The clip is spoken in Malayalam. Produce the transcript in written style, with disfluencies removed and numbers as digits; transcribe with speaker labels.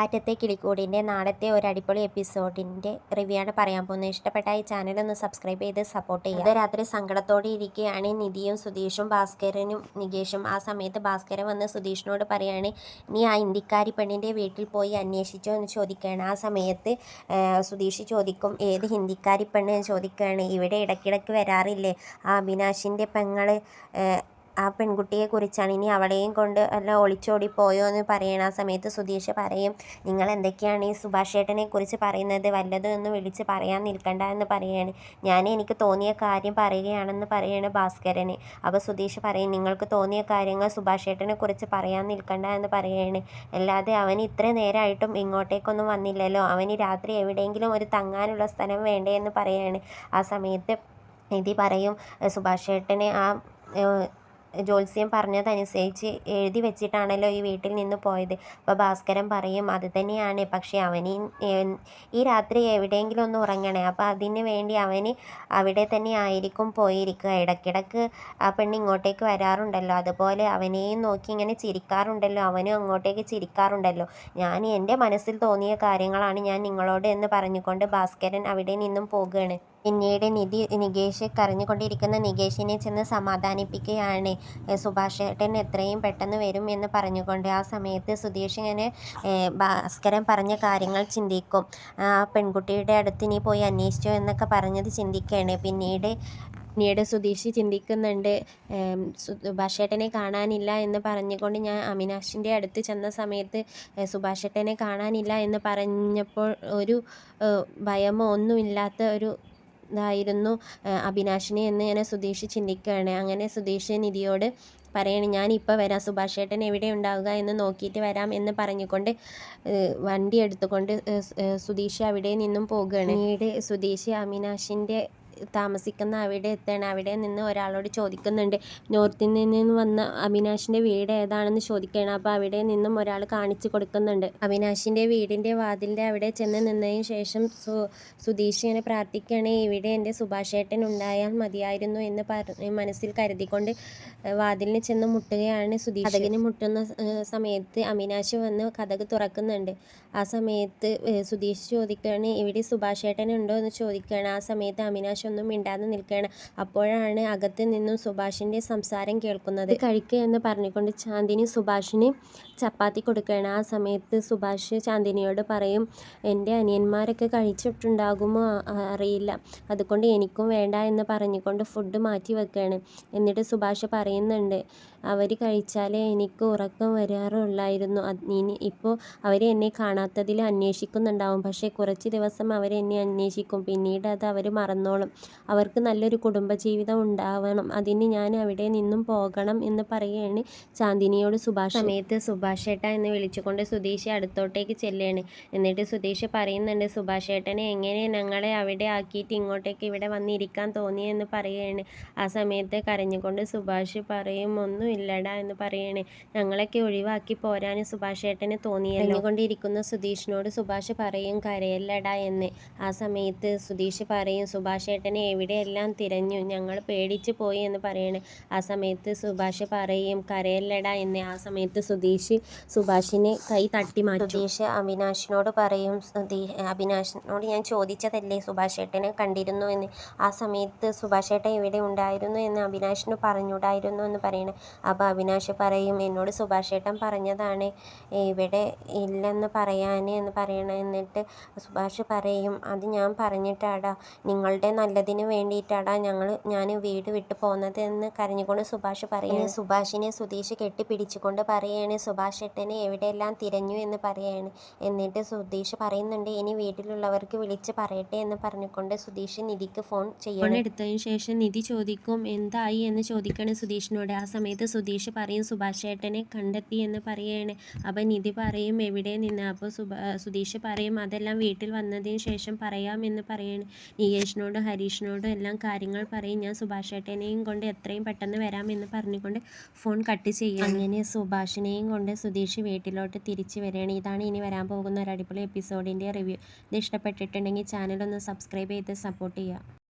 Speaker 1: ആറ്റത്തെ കിളിക്കൂടിൻ്റെ നാളത്തെ ഒരു അടിപൊളി എപ്പിസോഡിൻ്റെ റിവ്യൂ ആണ് പറയാൻ പോകുന്നത്. ഇഷ്ടപ്പെട്ട ഈ ചാനൽ ഒന്ന് സബ്സ്ക്രൈബ് ചെയ്ത് സപ്പോർട്ട് ചെയ്യുക. അത് രാത്രി സങ്കടത്തോടെ ഇരിക്കുകയാണ് നിധിയും സുധീഷും ഭാസ്കരനും നികേഷും. ആ സമയത്ത് ഭാസ്കരൻ വന്ന് സുധീഷിനോട് പറയാണ്, നീ ആ ഇന്ത്യക്കാരി പെണ്ണിൻ്റെ വീട്ടിൽ പോയി അന്വേഷിച്ചോ എന്ന് ചോദിക്കുകയാണ്. ആ സമയത്ത് സുധീഷ് ചോദിക്കും, ഏത് ഹിന്ദിക്കാരി പെണ്ണ് എന്ന് ചോദിക്കുകയാണ്. ഇവിടെ ഇടയ്ക്കിടയ്ക്ക് വരാറില്ലേ ആ അവിനാശിൻ്റെ പെങ്ങൾ, ആ പെൺകുട്ടിയെക്കുറിച്ചാണ്. ഇനി അവളെയും കൊണ്ട് അല്ല ഒളിച്ചോടി പോയോ എന്ന് പറയണം. ആ സമയത്ത് സുധീഷ് പറയും, നിങ്ങൾ എന്തൊക്കെയാണ് ഈ സുഭാഷ് ഏട്ടനെ കുറിച്ച് പറയുന്നത്, വല്ലതും ഒന്ന് വിളിച്ച് പറയാൻ നിൽക്കണ്ട എന്ന് പറയാണ്. ഞാൻ എനിക്ക് തോന്നിയ കാര്യം പറയുകയാണെന്ന് പറയാണ് ഭാസ്കരന്. അപ്പോൾ സുധീഷ് പറയും, നിങ്ങൾക്ക് തോന്നിയ കാര്യങ്ങൾ സുഭാഷ് ഏട്ടനെ കുറിച്ച് പറയാൻ നിൽക്കണ്ട എന്ന് പറയാണ്. അല്ലാതെ അവൻ ഇത്ര നേരമായിട്ടും ഇങ്ങോട്ടേക്കൊന്നും വന്നില്ലല്ലോ, അവന് രാത്രി എവിടെയെങ്കിലും ഒരു തങ്ങാനുള്ള സ്ഥലം വേണ്ടേ എന്ന് പറയാണ്. ആ സമയത്ത് നിധി പറയും, സുഭാഷ് ഏട്ടനെ ആ ജ്യോത്സ്യം പറഞ്ഞതനുസരിച്ച് എഴുതി വെച്ചിട്ടാണല്ലോ ഈ വീട്ടിൽ നിന്ന് പോയത്. അപ്പോൾ ഭാസ്കരൻ പറയും, അത് തന്നെയാണ്, പക്ഷേ അവന് ഈ രാത്രി എവിടെയെങ്കിലും ഒന്ന് ഉറങ്ങണേ, അപ്പോൾ അതിന് വേണ്ടി അവന് അവിടെ തന്നെ ആയിരിക്കും പോയിരിക്കുക. ഇടയ്ക്കിടയ്ക്ക് ആ പെണ്ണ് ഇങ്ങോട്ടേക്ക് വരാറുണ്ടല്ലോ, അതുപോലെ അവനെയും നോക്കി ഇങ്ങനെ ചിരിക്കാറുണ്ടല്ലോ, അവനും അങ്ങോട്ടേക്ക് ചിരിക്കാറുണ്ടല്ലോ. ഞാൻ എൻ്റെ മനസ്സിൽ തോന്നിയ കാര്യങ്ങളാണ് ഞാൻ നിങ്ങളോട് എന്ന് പറഞ്ഞുകൊണ്ട് ഭാസ്കരൻ അവിടെ നിന്നും പോകുകയാണ്. പിന്നീട് നികേഷ് കരഞ്ഞുകൊണ്ടിരിക്കുന്ന നികേഷിനെ ചെന്ന് സമാധാനിപ്പിക്കുകയാണ്, സുഭാഷ് ഏട്ടൻ എത്രയും പെട്ടെന്ന് വരും എന്ന് പറഞ്ഞുകൊണ്ട്. ആ സമയത്ത് സുധീഷ് ഇങ്ങനെ ഭാസ്കരൻ പറഞ്ഞ കാര്യങ്ങൾ ചിന്തിക്കും. ആ പെൺകുട്ടിയുടെ അടുത്ത് നീ പോയി അന്വേഷിച്ചോ എന്നൊക്കെ പറഞ്ഞത് ചിന്തിക്കുകയാണ്. പിന്നീട് സുധീഷ് ചിന്തിക്കുന്നുണ്ട്, സുഭാഷ് ഏട്ടനെ കാണാനില്ല എന്ന് പറഞ്ഞുകൊണ്ട് ഞാൻ അവിനാശിൻ്റെ അടുത്ത് ചെന്ന സമയത്ത് സുഭാഷ് ഏട്ടനെ കാണാനില്ല എന്ന് പറഞ്ഞപ്പോൾ ഒരു ഭയമോ ഒന്നുമില്ലാത്ത ഒരു ഇതായിരുന്നു അവിനാശിനെ എന്ന് ഇങ്ങനെ സുധീഷ് ചിന്തിക്കുകയാണ്. അങ്ങനെ സുധീഷ് നിധിയോട് പറയണ, ഞാനിപ്പോൾ വരാം, സുഭാഷ് ഏട്ടൻ എവിടെ ഉണ്ടാവുക എന്ന് നോക്കിയിട്ട് വരാം എന്ന് പറഞ്ഞുകൊണ്ട് വണ്ടി എടുത്തുകൊണ്ട് സുധീഷ് അവിടെ നിന്നും പോകുകയാണ്. പിന്നീട് സുധീഷ് അവിനാശിൻ്റെ താമസിക്കുന്ന അവിടെ എത്തുകയാണ്. അവിടെ നിന്ന് ഒരാളോട് ചോദിക്കുന്നുണ്ട്, നോർത്തിൽ നിന്ന് വന്ന അവിനാശിൻ്റെ വീട് ഏതാണെന്ന് ചോദിക്കുകയാണ്. അപ്പോൾ അവിടെ നിന്നും ഒരാൾ കാണിച്ചു കൊടുക്കുന്നുണ്ട്. അവിനാശിൻ്റെ വീടിൻ്റെ വാതിലിൻ്റെ അവിടെ ചെന്ന് നിന്നതിന് ശേഷം സുധീഷ് ഇങ്ങനെ പ്രാർത്ഥിക്കുകയാണ്, ഇവിടെ എൻ്റെ സുഭാഷ് ഏട്ടൻ ഉണ്ടായാൽ മതിയായിരുന്നു എന്ന് മനസ്സിൽ കരുതിക്കൊണ്ട് വാതിലിന് ചെന്ന് മുട്ടുകയാണ് സുധീഷ്. കതകിന് മുട്ടുന്ന സമയത്ത് അവിനാശ് വന്ന് കതക് തുറക്കുന്നുണ്ട്. ആ സമയത്ത് സുധീഷ് ചോദിക്കുകയാണ്, ഇവിടെ സുഭാഷ് ഏട്ടൻ ഉണ്ടോ എന്ന് ചോദിക്കുകയാണ്. ആ സമയത്ത് അവിനാശ് ഒന്നും മിണ്ടാതെ നിൽക്കുകയാണ്. അപ്പോഴാണ് അകത്ത് നിന്നും സുഭാഷിൻ്റെ സംസാരം കേൾക്കുന്നത്. കഴിക്കുക എന്ന് പറഞ്ഞുകൊണ്ട് ചാന്ദിനി സുഭാഷിന് ചപ്പാത്തി കൊടുക്കുകയാണ്. ആ സമയത്ത് സുഭാഷ് ചാന്ദിനിയോട് പറയും, എൻ്റെ അനിയന്മാരൊക്കെ കഴിച്ചിട്ടുണ്ടാകുമോ അറിയില്ല, അതുകൊണ്ട് എനിക്കും വേണ്ട എന്ന് പറഞ്ഞുകൊണ്ട് ഫുഡ് മാറ്റി വെക്കുകയാണ്. എന്നിട്ട് സുഭാഷ് പറയുന്നുണ്ട്, അവർ കഴിച്ചാലേ എനിക്ക് ഉറക്കം വരാറുള്ളായിരുന്നു. ഇപ്പോൾ അവർ എന്നെ കാണാത്തതിൽ അന്വേഷിക്കുന്നുണ്ടാവും, പക്ഷേ കുറച്ച് ദിവസം അവരെന്നെ അന്വേഷിക്കും, പിന്നീട് അത് അവർ മറന്നോളും. അവർക്ക് നല്ലൊരു കുടുംബജീവിതം ഉണ്ടാവണം, അതിന് ഞാൻ അവിടെ നിന്നും പോകണം എന്ന് പറയുകയാണ് ചാന്ദിനിയോട് സുഭാഷ്. സമയത്ത് സുഭാഷ് ഏട്ടാ എന്ന് വിളിച്ചുകൊണ്ട് സുധീഷ് അടുത്തോട്ടേക്ക് ചെല്ലുകയാണ്. എന്നിട്ട് സുധീഷ് പറയുന്നുണ്ട്, സുഭാഷ് ഏട്ടനെ എങ്ങനെ ഞങ്ങളെ അവിടെ ആക്കിയിട്ട് ഇങ്ങോട്ടേക്ക് ഇവിടെ വന്നിരിക്കാൻ തോന്നിയെന്ന് പറയുകയാണ്. ആ സമയത്ത് കരഞ്ഞുകൊണ്ട് സുഭാഷ് പറയും, ഒന്നും ഇല്ലടാ എന്ന് പറയുകയാണ്, ഞങ്ങളൊക്കെ ഒഴിവാക്കി പോരാൻ സുഭാഷ് ഏട്ടന് തോന്നിയല്ലോ. കൊണ്ടിരിക്കുന്ന സുധീഷിനോട് സുഭാഷ് പറയും, കരയല്ലടാ എന്ന്. ആ സമയത്ത് സുധീഷ് പറയും, സുഭാഷ് ഏട്ടനെ എവിടെയെല്ലാം തിരഞ്ഞു, ഞങ്ങൾ പേടിച്ചു പോയി എന്ന് പറയണേ. ആ സമയത്ത് സുഭാഷ് പറയും, കരയല്ലടാ എന്ന്. ആ സമയത്ത് സുഭാഷിനെ കൈ തട്ടി മാറ്റും. സുധീഷ് അവിനാശിനോട് പറയും, അവിനാശിനോട് ഞാൻ ചോദിച്ചതല്ലേ സുഭാഷ് ഏട്ടനെ കണ്ടിരുന്നു എന്ന്. ആ സമയത്ത് സുഭാഷ് ഏട്ടൻ ഇവിടെ ഉണ്ടായിരുന്നു എന്ന് അവിനാശിന് പറഞ്ഞുകൂടായിരുന്നു എന്ന് പറയണേ. അപ്പോൾ അവിനാശ് പറയും, എന്നോട് സുഭാഷ് ഏട്ടൻ പറഞ്ഞതാണ് ഇവിടെ ഇല്ലെന്ന് പറയാൻ എന്ന് പറയണേ. എന്നിട്ട് സുഭാഷ് പറയും, അത് ഞാൻ പറഞ്ഞിട്ടാടാ, നിങ്ങളുടെ നല്ലതിന് വേണ്ടിയിട്ടാടാ ഞാൻ വീട് വിട്ടു പോകുന്നത് എന്ന് കരഞ്ഞുകൊണ്ട് സുഭാഷ് പറയും. സുഭാഷിനെ സുധീഷ് കെട്ടിപ്പിടിച്ചുകൊണ്ട് പറയാണ്, സുഭാഷ് ഏട്ടനെ എവിടെയെല്ലാം തിരഞ്ഞു എന്ന് പറയാണ്. എന്നിട്ട് സുധീഷ് പറയുന്നുണ്ട്, ഇനി വീട്ടിലുള്ളവർക്ക് വിളിച്ച് പറയട്ടെ എന്ന് പറഞ്ഞുകൊണ്ട് സുധീഷ് നിധിക്ക് ഫോൺ ചെയ്യണം. എടുത്തതിന് ശേഷം നിധി ചോദിക്കും, എന്തായി എന്ന് ചോദിക്കണം സുധീഷിനോട്. ആ സമയത്ത് സുധീഷ് പറയും, സുഭാഷ് ഏട്ടനെ കണ്ടെത്തി എന്ന് പറയുകയാണ്. അപ്പം നിധി പറയും, എവിടെ നിന്ന്? അപ്പോൾ സുധീഷ് പറയും, അതെല്ലാം വീട്ടിൽ വന്നതിന് ശേഷം പറയാം എന്ന് പറയാണ്. നികേഷിനോടും ഹരീഷിനോടും എല്ലാം കാര്യങ്ങൾ പറയും, ഞാൻ സുഭാഷ് ഏട്ടനെയും കൊണ്ട് എത്രയും പെട്ടെന്ന് വരാം എന്ന് പറഞ്ഞുകൊണ്ട് ഫോൺ കട്ട് ചെയ്യും. അങ്ങനെ സുഭാഷിനെയും കൊണ്ട് സുധീഷ് വീട്ടിലോട്ട് തിരിച്ചു വരികയാണ്. ഇതാണ് ഇനി വരാൻ പോകുന്ന ഒരു അടിപൊളി എപ്പിസോഡിൻ്റെ റിവ്യൂ. ഇത് ഇഷ്ടപ്പെട്ടിട്ടുണ്ടെങ്കിൽ ചാനൽ ഒന്ന് സബ്സ്ക്രൈബ് ചെയ്ത് സപ്പോർട്ട് ചെയ്യുക.